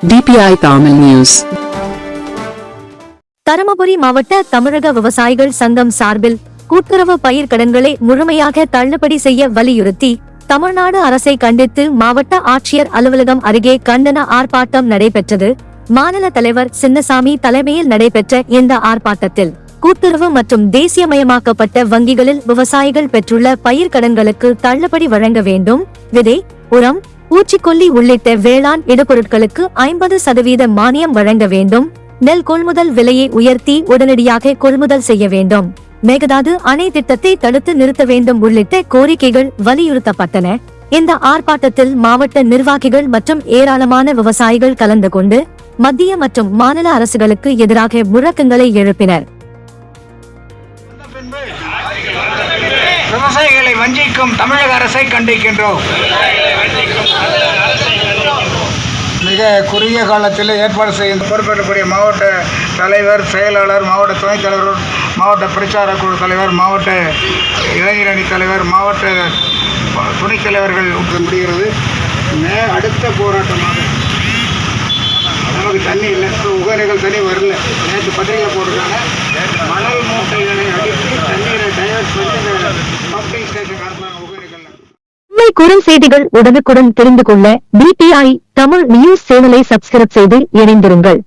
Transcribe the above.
DPI Tamil News. Dharmapuri மாவட்ட தமிழக விவசாயிகள் சங்கம் சார்பில் கூட்டுறவு பயிர்க்கடன்களை முழுமையாக தள்ளுபடி செய்ய வலியுறுத்தி தமிழ்நாடு அரசை கண்டித்து மாவட்ட ஆட்சியர் அலுவலகம் அருகே கண்டன ஆர்ப்பாட்டம் நடைபெற்றது. மாநில தலைவர் சின்னசாமி தலைமையில் நடைபெற்ற இந்த ஆர்ப்பாட்டத்தில் கூட்டுறவு மற்றும் தேசியமயமாக்கப்பட்ட வங்கிகளில் விவசாயிகள் பெற்றுள்ள பயிர்க்கடன்களுக்கு தள்ளுபடி வழங்க வேண்டும், விதை, உரம், பூச்சிக்கொல்லி உள்ளிட்ட வேளாண் இடுபொருட்களுக்கு 50% மானியம் வழங்க வேண்டும், நெல் கொள்முதல் விலையை உயர்த்தி உடனடியாக கொள்முதல் செய்ய வேண்டும், மேகதாது அணை திட்டத்தை தடுத்து நிறுத்த வேண்டும் உள்ளிட்ட கோரிக்கைகள் வலியுறுத்தப்பட்டன. இந்த ஆர்ப்பாட்டத்தில் மாவட்ட நிர்வாகிகள் மற்றும் ஏராளமான விவசாயிகள் கலந்து கொண்டு மத்திய மற்றும் மாநில அரசுகளுக்கு எதிராக முழக்கங்களை எழுப்பினர். விவசாயிகளை வஞ்சிக்கும் தமிழக அரசை கண்டிக்கின்றோம். மிக குறுகிய காலத்தில் ஏற்பாடு செய்யும் பொறுப்பேற்கக்கூடிய மாவட்ட தலைவர், செயலாளர், மாவட்ட துணைத் தலைவர், மாவட்ட பிரச்சார குழு தலைவர், மாவட்ட இளைஞரணி தலைவர், மாவட்ட துணைத் தலைவர்கள் முடிகிறது. அடுத்த போராட்டமாக நமக்கு தண்ணி இல்லை, உகரைகள் தண்ணி வரல. நேற்று பத்திரிகை போட்டிருக்காங்க, மணல் மூட்டைகளை அடித்து தண்ணீரை டைவர்ட் பண்ணி பம்பிங் ஸ்டேஷன் காட்டுறாங்க உகரைகள். உண்மை குறுஞ்செய்திகள் உடனுக்குடன் தெரிந்து கொள்ள DPI தமிழ் நியூஸ் சேனலை சப்ஸ்கிரைப் செய்து இணைந்திருங்கள்.